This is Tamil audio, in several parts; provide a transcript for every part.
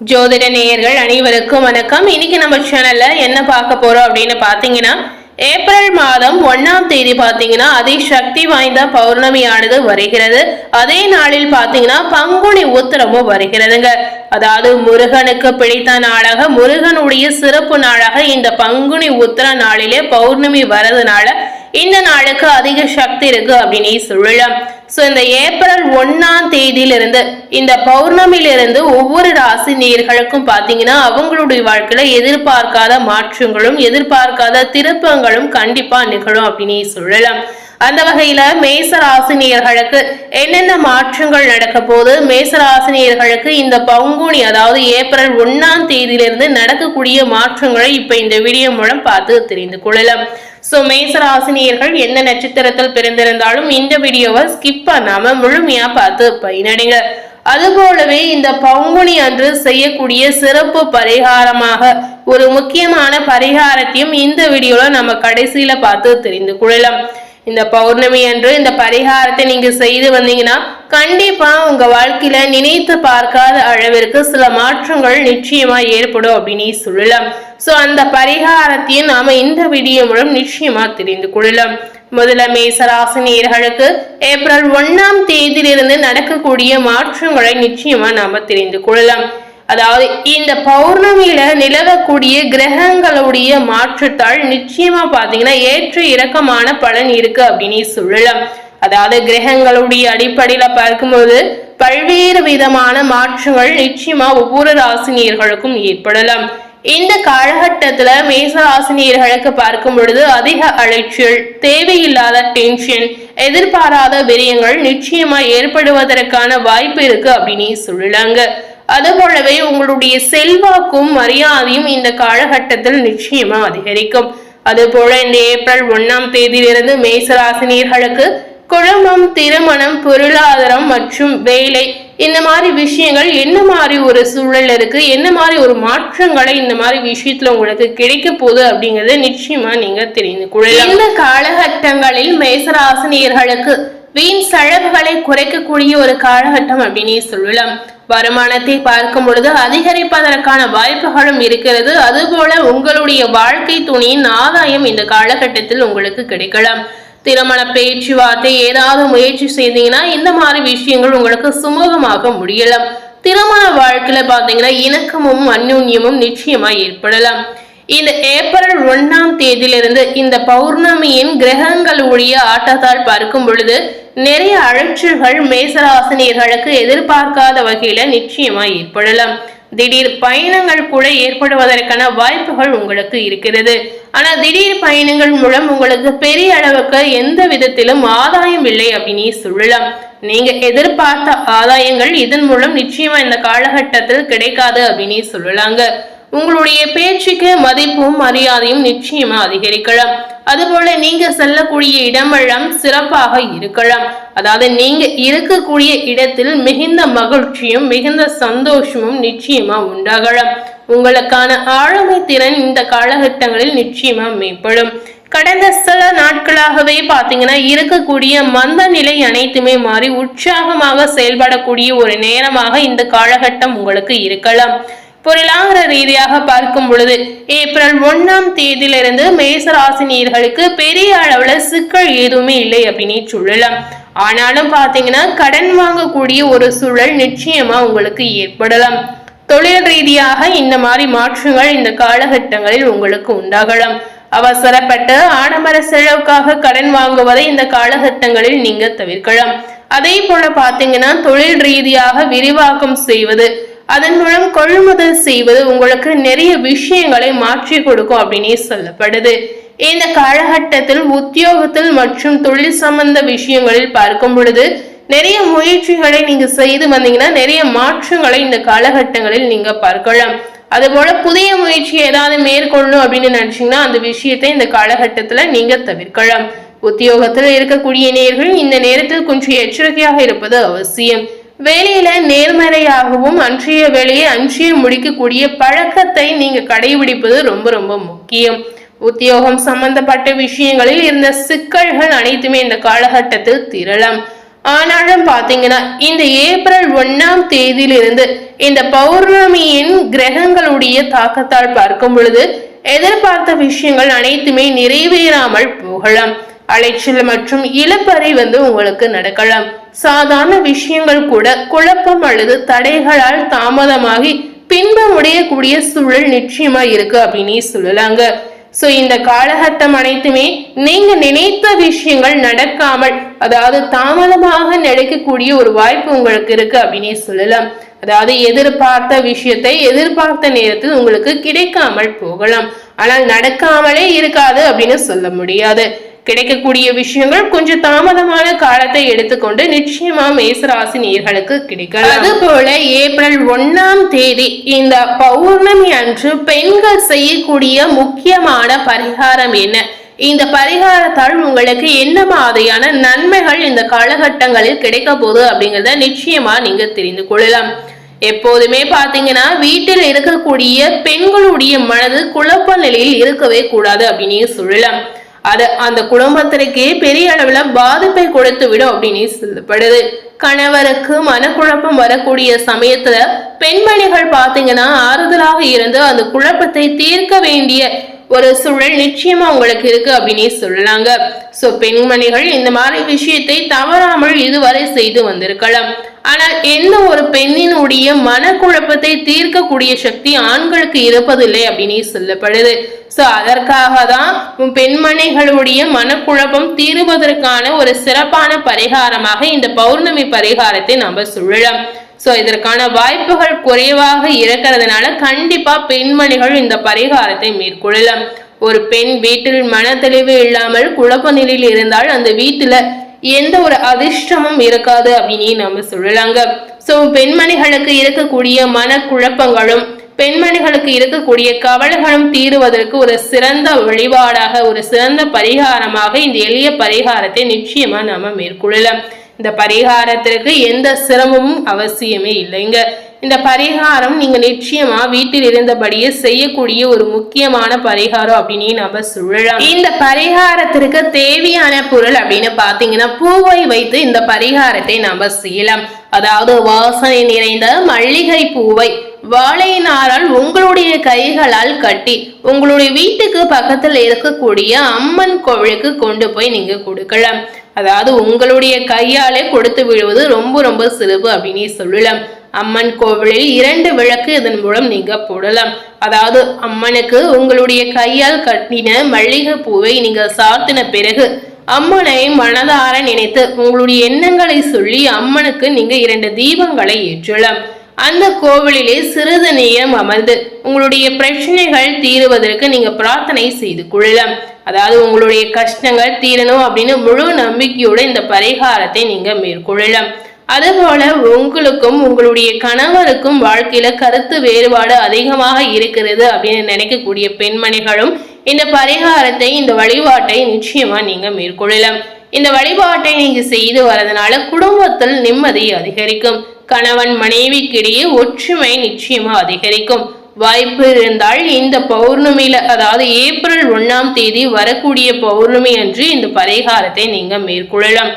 ஜோதிட நேயர்கள் அனைவருக்கும் வணக்கம். இன்னைக்கு நம்ம சேனல்ல என்ன பார்க்க போறோம் அப்படின்னு பாத்தீங்கன்னா, ஏப்ரல் மாதம் 1ஆம் தேதி பாத்தீங்கன்னா அதிசக்தி வாய்ந்த பௌர்ணமியானது வருகிறது. அதே நாளில் பாத்தீங்கன்னா பங்குனி உத்திரமும் வருகிறதுங்க. அதாவது முருகனுக்கு பிடித்த நாளாக, முருகனுடைய சிறப்பு நாளாக இந்த பங்குனி உத்திர நாளிலே பௌர்ணமி வரதுனால இந்த நாளுக்கு அதிக சக்தி இருக்கு அப்படின்னு சொல்லலாம். சோ இந்த ஏப்ரல் 1ஆம் தேதியிலிருந்து இந்த பௌர்ணமியிலிருந்து ஒவ்வொரு ராசி நேயர்களுக்கும் பாத்தீங்கன்னா அவங்களுடைய வாழ்க்கையில எதிர்பார்க்காத மாற்றங்களும் எதிர்பார்க்காத திருப்பங்களும் கண்டிப்பா நிகழும் அப்படின்னு சொல்லலாம். அந்த வகையில மேச ராசினியர்களுக்கு என்னென்ன மாற்றங்கள் நடக்க போது, மேச ராசினியர்களுக்கு இந்த பங்குனி அதாவது ஏப்ரல் 1ஆம் தேதியிலிருந்து நடக்கக்கூடிய மாற்றங்களை இப்ப இந்த வீடியோ மூலம் பார்த்து தெரிந்து கொள்ளலாம். சோ மேச ராசினியர்கள் எந்த நட்சத்திரத்தில் பிறந்திருந்தாலும் இந்த வீடியோவை ஸ்கிப் பண்ணாம முழுமையா பார்த்து பயனடைங்க. அதுபோலவே இந்த பங்குனி அன்று செய்யக்கூடிய சிறப்பு பரிகாரமாக ஒரு முக்கியமான பரிகாரத்தையும் இந்த வீடியோல நம்ம கடைசியில பார்த்து தெரிந்து கொள்ளலாம். இந்த பௌர்ணமி அன்று இந்த பரிகாரத்தை நீங்க செய்து வந்தீங்கன்னா கண்டிப்பா உங்க வாழ்க்கையில நினைத்து பார்க்காத அளவிற்கு சில மாற்றங்கள் நிச்சயமா ஏற்படும் அப்படின்னு சொல்லலாம். சோ அந்த பரிகாரத்தையும் நாம இந்த வீடியோ மூலம் நிச்சயமா தெரிந்து கொள்ளலாம். முதல்ல மேசராசினியர்களுக்கு ஏப்ரல் 1ஆம் தேதியிலிருந்து நடக்கக்கூடிய மாற்றங்களை நிச்சயமா நாம தெரிந்து கொள்ளலாம். அதாவது இந்த பௌர்ணமியில நிலவக்கூடிய கிரகங்களுடைய மாற்றத்தால் நிச்சயமா பாத்தீங்கன்னா ஏற்ற இறக்கமான பலன் இருக்கு அப்படின்னு சொல்லலாம். அதாவது கிரகங்களுடைய அடிப்படையில பார்க்கும்போது பல்வேறு விதமான மாற்றங்கள் நிச்சயமா ஒவ்வொரு ராசினியர்களுக்கும் ஏற்படலாம். இந்த காலகட்டத்துல மேசராசினியர்களுக்கு பார்க்கும் பொழுது அதிக அலைச்சல், தேவையில்லாத டென்ஷன், எதிர்பாராத விரயங்கள் நிச்சயமா ஏற்படுவதற்கான வாய்ப்பு இருக்கு அப்படின்னு சொல்லலாங்க. அதுபோலவே உங்களுடைய செல்வாக்கும் மரியாதையும் இந்த காலகட்டத்தில் நிச்சயமா அதிகரிக்கும். அதுபோல இந்த ஏப்ரல் 1ஆம் தேதியிலிருந்து மேசராசினியர்களுக்கு குடும்பம், திருமணம், பொருளாதாரம் மற்றும் வேலை இந்த மாதிரி விஷயங்கள் என்ன மாதிரி ஒரு சூழல் இருக்கு, என்ன மாதிரி ஒரு மாற்றங்களை இந்த மாதிரி விஷயத்துல உங்களுக்கு கிடைக்க போகுது அப்படிங்கறத நிச்சயமா நீங்க தெரிந்து கொள்ளலாம். இந்த காலகட்டங்களில் மேசராசினியர்களுக்கு வீண் செலவுகளை குறைக்கக்கூடிய ஒரு காலகட்டம் அப்படின்னே சொல்லலாம். வருமானத்தை பார்க்கும் பொழுது அதிகரிப்பதற்கான வாய்ப்புகளும் இருக்கிறது. அதுபோல உங்களுடைய வாழ்க்கை துணையின் ஆதாயம் இந்த காலகட்டத்தில் உங்களுக்கு கிடைக்கலாம். திருமண பேச்சுவார்த்தை ஏதாவது முயற்சி செய்தீங்கன்னா இந்த மாதிரி விஷயங்கள் உங்களுக்கு சுமூகமாக முடியலாம். திருமண வாழ்க்கையில பாத்தீங்கன்னா இணக்கமும் அந்யோன்யமும் நிச்சயமா ஏற்படலாம். இந்த ஏப்ரல் 1ஆம் தேதியிலிருந்து இந்த பௌர்ணமியின் கிரகங்களுடைய ஆட்டத்தால் பார்க்கும் பொழுது நிறைய அழைச்சல்கள் மேசராசினியர்களுக்கு எதிர்பார்க்காத வகையில நிச்சயமா ஏற்படலாம். திடீர் பயணங்கள் கூட ஏற்படுவதற்கான வாய்ப்புகள் உங்களுக்கு இருக்கிறது. ஆனா திடீர் பயணங்கள் மூலம் உங்களுக்கு பெரிய அளவுக்கு எந்த விதத்திலும் ஆதாயம் இல்லை அப்படின்னு சொல்லலாம். நீங்க எதிர்பார்த்த ஆதாயங்கள் இதன் மூலம் நிச்சயமா இந்த காலகட்டத்தில் கிடைக்காது அப்படின்னு சொல்லலாங்க. உங்களுடைய பேச்சுக்கு மதிப்பும் மரியாதையும் நிச்சயமா அதிகரிக்கலாம். அதுபோல நீங்க செல்லக்கூடிய இடமெல்லாம் சிறப்பாக இருக்கலாம். அதாவது நீங்க இருக்கக்கூடிய இடத்தில் மிகுந்த மகிழ்ச்சியும் மிகுந்த சந்தோஷமும் நிச்சயமா உண்டாகலாம். உங்களுக்கான ஆளுமை திறன் இந்த காலகட்டங்களில் நிச்சயமா மேம்படும். கடந்த சில நாட்களாகவே பாத்தீங்கன்னா இருக்கக்கூடிய மந்த நிலை அனைத்துமே மாறி உற்சாகமாக செயல்படக்கூடிய ஒரு நேரமாக இந்த காலகட்டம் உங்களுக்கு இருக்கலாம். பொருளாதார ரீதியாக பார்க்கும் பொழுது ஏப்ரல் 1ஆம் தேதியிலிருந்து மேசராசினியர்களுக்கு பெரிய அளவுல சிக்கல் எதுவுமே இல்லை அப்படின்னு சொல்லலாம். ஆனாலும் பாத்தீங்கன்னா கடன் வாங்கக்கூடிய ஒரு சூழல் நிச்சயமா உங்களுக்கு ஏற்படலாம். தொழில் ரீதியாக இந்த மாதிரி மாற்றங்கள் இந்த காலகட்டங்களில் உங்களுக்கு உண்டாகலாம். அவசரப்பட்டு ஆடம்பர செலவுக்காக கடன் வாங்குவதை இந்த காலகட்டங்களில் நீங்க தவிர்க்கலாம். அதே போல பாத்தீங்கன்னா தொழில் ரீதியாக விரிவாக்கம் செய்வது, அதன் மூலம் கொள்முதல் செய்வது உங்களுக்கு நிறைய விஷயங்களை மாற்றி கொடுக்கும் அப்படின்னே சொல்லப்படுது. இந்த காலகட்டத்தில் உத்தியோகத்தில் மற்றும் தொழில் சம்பந்த விஷயங்களில் பார்க்கும் பொழுது நிறைய முயற்சிகளை நீங்க செய்து வந்தீங்கன்னா நிறைய மாற்றங்களை இந்த காலகட்டங்களில் நீங்க பார்க்கலாம். அதுபோல புதிய முயற்சி ஏதாவது மேற்கொள்ளணும் அப்படின்னு நினைச்சீங்கன்னா அந்த விஷயத்தை இந்த காலகட்டத்துல நீங்க தவிர்க்கலாம். உத்தியோகத்தில் இருக்கக்கூடிய நேர்கள் இந்த நேரத்தில் கொஞ்சம் எச்சரிக்கையாக இருப்பது அவசியம். வேலையில நேர்மறையாகவும் அன்றைய வேலையை அன்றைய முடிக்கக்கூடிய பழக்கத்தை நீங்க கடைபிடிப்பது ரொம்ப ரொம்ப முக்கியம். உத்தியோகம் சம்பந்தப்பட்ட விஷயங்களில் இருந்த சிக்கல்கள் அனைத்துமே இந்த காலகட்டத்தில் தீரலாம். ஆனாலும் பாத்தீங்கன்னா இந்த ஏப்ரல் 1ஆம் தேதியிலிருந்து இந்த பௌர்ணமியின் கிரகங்களுடைய தாக்கத்தால் பார்க்கும் பொழுது எதிர்பார்த்த விஷயங்கள் அனைத்துமே நிறைவேறாமல் போகலாம். அலைச்சல் மற்றும் இழப்பறை உங்களுக்கு நடக்கலாம். சாதாரண விஷயங்கள் கூட குழப்பம் அல்லது தடைகளால் தாமதமாகி பின்பு முடியக்கூடிய சூழல் நிச்சயமா இருக்கு அப்படின்னு சொல்லலாங்க. சோ இந்த காலகட்டம் அனைத்துமே நீங்க நினைத்த விஷயங்கள் நடக்காமல், அதாவது தாமதமாக நடக்கக்கூடிய ஒரு வாய்ப்பு உங்களுக்கு இருக்கு அப்படின்னு சொல்லலாம். அதாவது எதிர்பார்த்த விஷயத்தை எதிர்பார்த்த நேரத்தில் உங்களுக்கு கிடைக்காமல் போகலாம். ஆனால் நடக்காமலே இருக்காது அப்படின்னு சொல்ல முடியாது. கிடைக்கக்கூடிய விஷயங்கள் கொஞ்சம் தாமதமான காலத்தை எடுத்துக்கொண்டு நிச்சயமா மேசராசி நேயர்களுக்கு கிடைக்கலாம். அது போல ஏப்ரல் 1ஆம் தேதி இந்த பௌர்ணமி அன்று பெண்கள் செய்யக்கூடிய முக்கியமான பரிகாரம் என்ன, இந்த பரிகாரத்தால் உங்களுக்கு என்ன மாதிரியான நன்மைகள் இந்த காலகட்டங்களில் கிடைக்க போகுது அப்படிங்கறத நிச்சயமா நீங்க தெரிந்து கொள்ளலாம். எப்போதுமே பாத்தீங்கன்னா வீட்டில் இருக்கக்கூடிய பெண்களுடைய மனது குழப்ப நிலையில் இருக்கவே கூடாது அப்படின்னு சொல்லலாம். அது அந்த குடும்பத்திற்கே பெரிய அளவுல பாதிப்பை கொடுத்து விடும் அப்படின்னு சொல்லப்படுது. கணவருக்கு மனக்குழப்பம் வரக்கூடிய சமயத்துல பெண்மணிகள் பாத்தீங்கன்னா ஆறுதலாக இருந்து அந்த குழப்பத்தை தீர்க்க வேண்டிய ஒரு சூழல் நிச்சயமா உங்களுக்கு இருக்கு அப்படின்னு சொல்லலாங்க. சோ பெண்மணிகள் இந்த மாதிரி விஷயத்தை தவறாமல் இதுவரை செய்து வந்திருக்கலாம். ஆனால் எந்த ஒரு பெண்ணினுடைய மனக்குழப்பத்தை தீர்க்கக்கூடிய சக்தி ஆண்களுக்கு இருப்பதில்லை அப்படின்னு சொல்லப்படுது. சோ அதற்காக தான் பெண்மணிகளுடைய மனக்குழப்பம் தீருவதற்கான ஒரு சிறப்பான பரிகாரமாக இந்த பௌர்ணமி பரிகாரத்தை நம்ம சொல்லலாம். சோ இதற்கான வாய்ப்புகள் குறைவாக இருக்கிறதுனால கண்டிப்பா பெண்மணிகள் இந்த பரிகாரத்தை மேற்கொள்ளலாம். ஒரு பெண் வீட்டில் மன தெளிவு இல்லாமல் குழப்ப நிலையில் இருந்தால் அந்த வீட்டுல எந்த ஒரு அதிர்ஷ்டமும் இருக்காது அப்படின்னு நம்ம சொல்லலாங்க. சோ பெண்மணிகளுக்கு இருக்கக்கூடிய மனக்குழப்பங்களும் பெண்மணிகளுக்கு இருக்கக்கூடிய கவலைகளும் தீருவதற்கு ஒரு சிறந்த வழிபாடாக, ஒரு சிறந்த பரிகாரமாக இந்த எளிய பரிகாரத்தை நிச்சயமா நாம மேற்கொள்ளலாம். இந்த பரிகாரத்திற்கு எந்த சிரமமும் அவசியமே இல்லைங்க. இந்த பரிகாரம் நீங்க நிச்சயமா வீட்டில் இருந்தபடியே செய்யக்கூடிய ஒரு முக்கியமான பரிகாரம் அப்படின்னு நம்ம சொல்லலாம். இந்த பரிகாரத்திற்கு தேவையான பொருள் அப்படின்னு பாத்தீங்கன்னா பூவை வைத்து இந்த பரிகாரத்தை நம்ம செய்யலாம். அதாவது வாசனை நிறைந்த மல்லிகை பூவை வாழை நாரால் உங்களுடைய கைகளால் கட்டி உங்களுடைய வீட்டுக்கு பக்கத்தில் இருக்கக்கூடிய அம்மன் கோவிலுக்கு கொண்டு போய் நீங்க கொடுக்கலாம். அதாவது உங்களுடைய கையாலே கொடுத்து விடுவது ரொம்ப ரொம்ப சிறப்பு அப்படின்னு சொல்லலாம். அம்மன் கோவிலில் 2 விளக்கு இதன் மூலம் நீங்க போடலாம். அதாவது அம்மனுக்கு உங்களுடைய கையால் கட்டின மல்லிகை பூவை நீங்க சாத்தின பிறகு அம்மனை மனதார நினைத்து உங்களுடைய எண்ணங்களை சொல்லி அம்மனுக்கு நீங்க 2 தீபங்களை ஏற்றலாம். அந்த கோவிலிலே சிறிது நேரம் அமர்ந்து உங்களுடைய பிரச்சனைகள் தீருவதற்கு நீங்க பிரார்த்தனை செய்து கொள்ளலாம். அதாவது உங்களுடைய கஷ்டங்கள் தீரணும் அப்படின்னு முழு நம்பிக்கையோட இந்த பரிகாரத்தை நீங்க மேற்கொள்ளலாம். அதுபோல உங்களுக்கும் உங்களுடைய கணவருக்கும் வாழ்க்கையில கருத்து வேறுபாடு அதிகமாக இருக்கிறது அப்படின்னு நினைக்கக்கூடிய பெண்மணிகளும் இந்த பரிகாரத்தை, இந்த வழிபாட்டை நிச்சயமா நீங்க மேற்கொள்ளலாம். இந்த வழிபாட்டை நீங்க செய்து வரதுனால குடும்பத்தில் நிம்மதி அதிகரிக்கும். கணவன் மனைவிக்கிடையே ஒற்றுமை நிச்சயமா அதிகரிக்கும். வாய்ப்பு இருந்தால் இந்த பௌர்ணமியில, அதாவது ஏப்ரல் 1ஆம் தேதி வரக்கூடிய பௌர்ணமி அன்று இந்த பரிகாரத்தை நீங்க மேற்கொள்ளலாம்.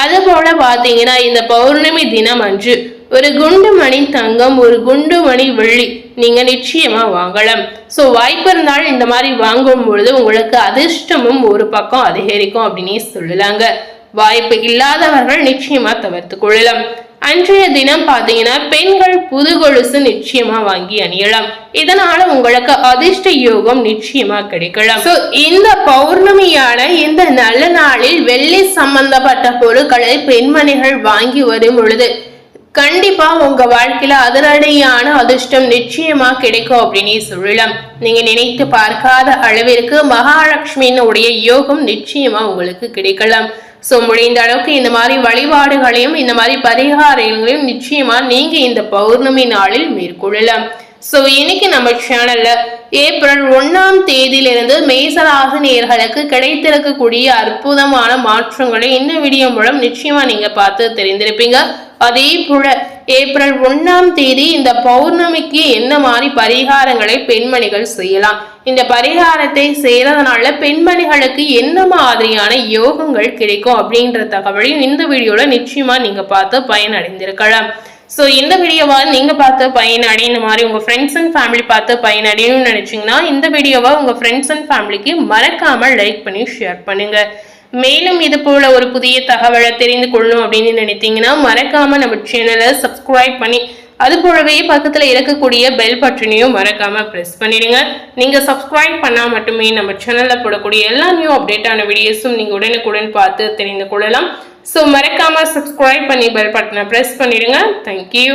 அது போல பாத்தீங்கன்னா இந்த பௌர்ணமி தினம் அன்று ஒரு குண்டு மணி தங்கம், ஒரு குண்டு மணி வெள்ளி நீங்க நிச்சயமா வாங்கலாம். சோ வாய்ப்பு இருந்தால் இந்த மாதிரி வாங்கும் பொழுது உங்களுக்கு அதிர்ஷ்டமும் ஒரு பக்கம் அதிகரிக்கும் அப்படின்னு சொல்லலாங்க. வாய்ப்பு இல்லாதவர்கள் நிச்சயமா தவிர்த்து கொள்ளலாம். அன்றைய தினம் பாத்தீங்கன்னா பெண்கள் புது கொலுசு நிச்சயமா வாங்கி அணியலாம். இதனால உங்களுக்கு அதிர்ஷ்ட யோகம் நிச்சயமா கிடைக்கலாம். சோ இந்த பௌர்ணமியான இந்த நல்ல நாளில் வெள்ளி சம்பந்தப்பட்ட பொருட்களை பெண்மணிகள் வாங்கி வரும் பொழுது கண்டிப்பா உங்க வாழ்க்கையில அதிரடியான அதிர்ஷ்டம் நிச்சயமா கிடைக்கும் அப்படின்னு சொல்லலாம். நீங்க நினைத்து பார்க்காத அளவிற்கு மகாலட்சுமியினுடைய யோகம் நிச்சயமா உங்களுக்கு கிடைக்கலாம். சோ முடிந்த அளவுக்கு இந்த மாதிரி வழிபாடுகளையும் இந்த மாதிரி பரிகாரங்களையும் நிச்சயமா நீங்க இந்த பௌர்ணமி நாளில் மேற்கொள்ளலாம். சோ இன்னைக்கு நம்ம சேனல்ல ஏப்ரல் 1ஆம் தேதியிலிருந்து மேசராசி நேயர்களுக்கு கிடைத்திருக்கக்கூடிய அற்புதமான மாற்றங்களை இந்த வீடியோ மூலம் நிச்சயமா நீங்க பார்த்து தெரிந்திருப்பீங்க. அதே போல ஏப்ரல் 1ஆம் தேதி இந்த பௌர்ணமிக்கு என்ன மாதிரி பரிகாரங்களை பெண்மணிகள் செய்யலாம், இந்த பரிகாரத்தை செய்யறதுனால பெண்மணிகளுக்கு என்ன மாதிரியான யோகங்கள் கிடைக்கும் அப்படின்ற தகவலையும் இந்த வீடியோல நிச்சயமா நீங்க பார்த்து பயனடைந்திருக்கலாம். ஸோ இந்த வீடியோவை நீங்க பார்த்து பயனடை, இந்த மாதிரி உங்க ஃப்ரெண்ட்ஸ் அண்ட் ஃபேமிலி பார்த்து பயனடையணும்னு நினைச்சீங்கன்னா இந்த வீடியோவை உங்க ஃப்ரெண்ட்ஸ் அண்ட் ஃபேமிலிக்கு மறக்காம லைக் பண்ணி ஷேர் பண்ணுங்க. மேலும் இது போல ஒரு புதிய தகவலை தெரிந்து கொள்ளணும் அப்படின்னு நினைத்தீங்கன்னா மறக்காம நம்ம சேனலை சப்ஸ்கிரைப் பண்ணி அது போலவே பக்கத்துல இருக்கக்கூடிய பெல் பட்டனையும் மறக்காம பிரஸ் பண்ணிடுங்க. நீங்க சப்ஸ்கிரைப் பண்ணா மட்டுமே நம்ம சேனல்ல போடக்கூடிய எல்லா நியூ அப்டேட்டான வீடியோஸும் நீங்க உடனுக்குடன் பார்த்து தெரிந்து கொள்ளலாம். ஸோ மறக்காம சப்ஸ்கிரைப் பண்ணி பெல் பட்டனை பிரஸ் பண்ணிடுங்க. தேங்க்யூ.